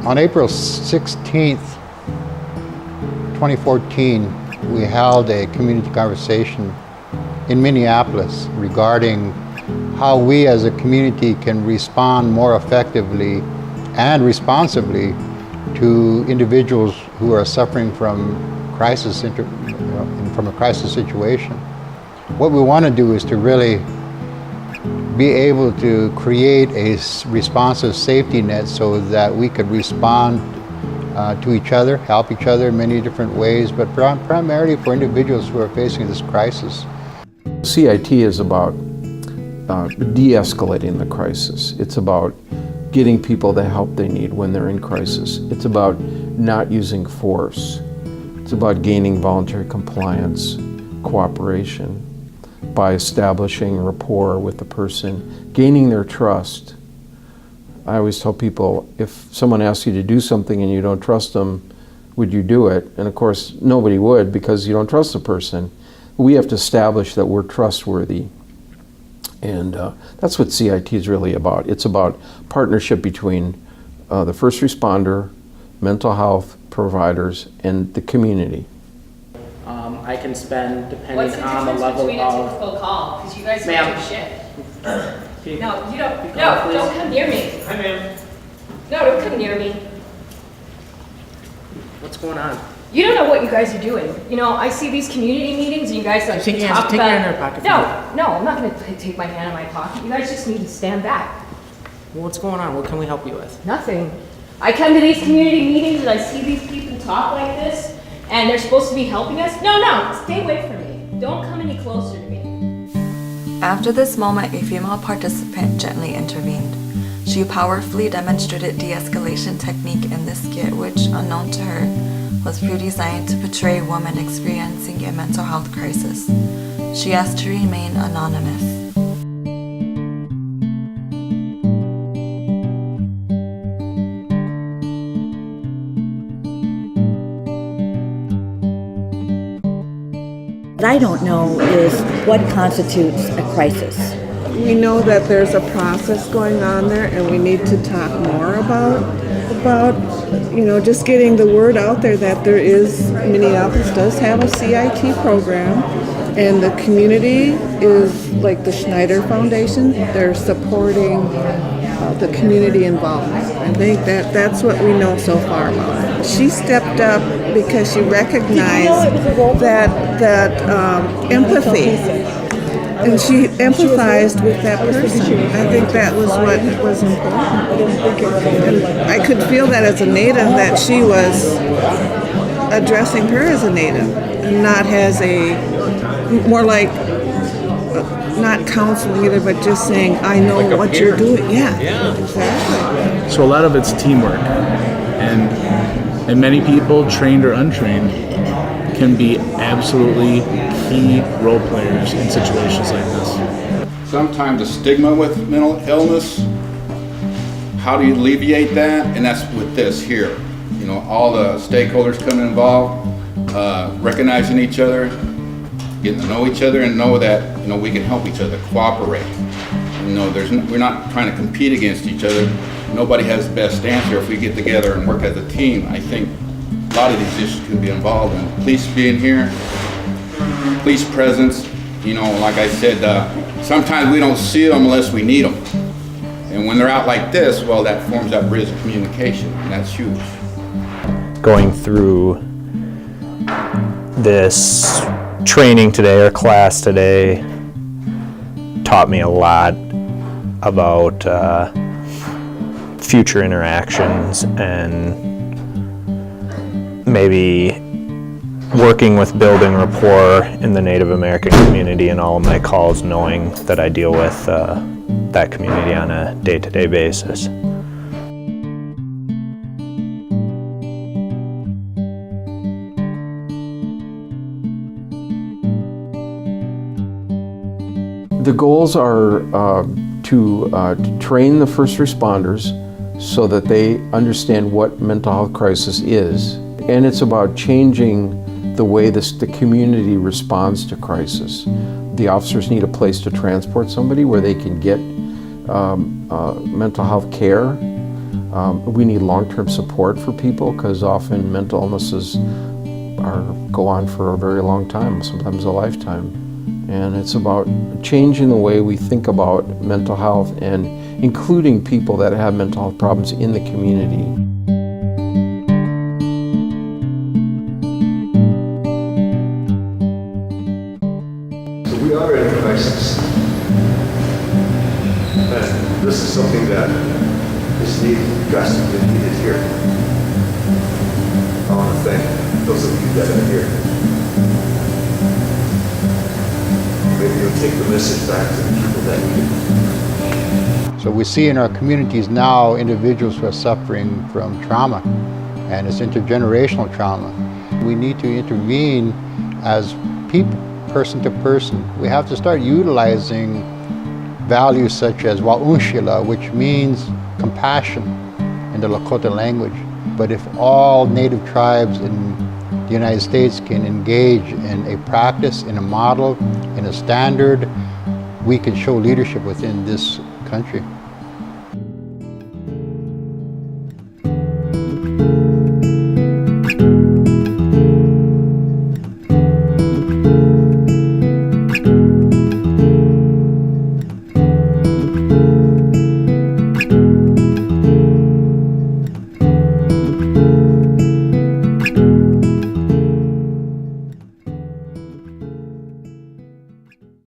On April 16th, 2014, we held a community conversation in Minneapolis regarding how we as a community can respond more effectively and responsibly to individuals who are suffering from from a crisis situation. What we want to do is to really be able to create a responsive safety net so that we could respond to each other, help each other in many different ways, but primarily for individuals who are facing this crisis. CIT is about de-escalating the crisis. It's about getting people the help they need when they're in crisis. It's about not using force. It's about gaining voluntary compliance, cooperation, by establishing rapport with the person, gaining their trust. I always tell people, if someone asks you to do something and you don't trust them, would you do it? And of course, nobody would because you don't trust the person. We have to establish that we're trustworthy. And that's what CIT is really about. It's about partnership between the first responder, mental health providers, and the community. I can spend, depending on the level of... What's the difference between a typical call? Because you guys don't do shit. No, you don't. No, don't come near me. Hi, ma'am. No, don't come near me. What's going on? You don't know what you guys are doing. You know, I see these community meetings and you guys like Take your talk hands, take your hand in your pocket. No, I'm not going to take my hand in my pocket. You guys just need to stand back. Well, what's going on? What can we help you with? Nothing. I come to these community meetings and I see these people talk like this and they're supposed to be helping us. No, stay away from me. Don't come any closer to me. After this moment, a female participant gently intervened. She powerfully demonstrated de-escalation technique in this skit, which, unknown to her, was pre-designed to portray a woman experiencing a mental health crisis. She asked to remain anonymous. What I don't know is what constitutes a crisis. We know that there's a process going on there and we need to talk more about just getting the word out there that Minneapolis does have a CIT program and the community is like the Schneider Foundation. They're supporting the community involvement. I think that's what we know so far about it. She stepped up because she recognized that empathy. And she empathized with that person. I think that was what was important. And I could feel that as a Native, that she was addressing her as a Native, and not as more like, not counseling either, but just saying, I know like what you're doing. Yeah, exactly. So a lot of it's teamwork. And many people, trained or untrained, can be absolutely key role players in situations like this. Sometimes the stigma with mental illness, how do you alleviate that? And that's with this here. You know, all the stakeholders coming involved, recognizing each other, getting to know each other and know that, we can help each other, cooperate. We're not trying to compete against each other. Nobody has the best answer. If we get together and work as a team, I think a lot of these issues can be involved in. Police being here, police presence, like I said, sometimes we don't see them unless we need them. And when they're out like this, well, that forms that bridge of communication, and that's huge. Going through this training today or class today taught me a lot about future interactions and maybe working with building rapport in the Native American community in all of my calls, knowing that I deal with that community on a day-to-day basis. The goals are to train the first responders so that they understand what mental health crisis is. And it's about changing the way the community responds to crisis The officers need a place to transport somebody where they can get mental health care. We need long-term support for people because often mental illnesses go on for a very long time, sometimes a lifetime. And it's about changing the way we think about mental health and including people that have mental health problems in the community. So we are in a crisis. And this is something that is needed, drastically needed here. I want to thank those of you that are here. Maybe you'll take the message back to the people that need it. So we see in our communities now individuals who are suffering from trauma, and it's intergenerational trauma. We need to intervene as people, person to person. We have to start utilizing values such as wa'unshila, which means compassion in the Lakota language. But if all native tribes in the United States can engage in a practice, in a model, in a standard, we can show leadership within this country.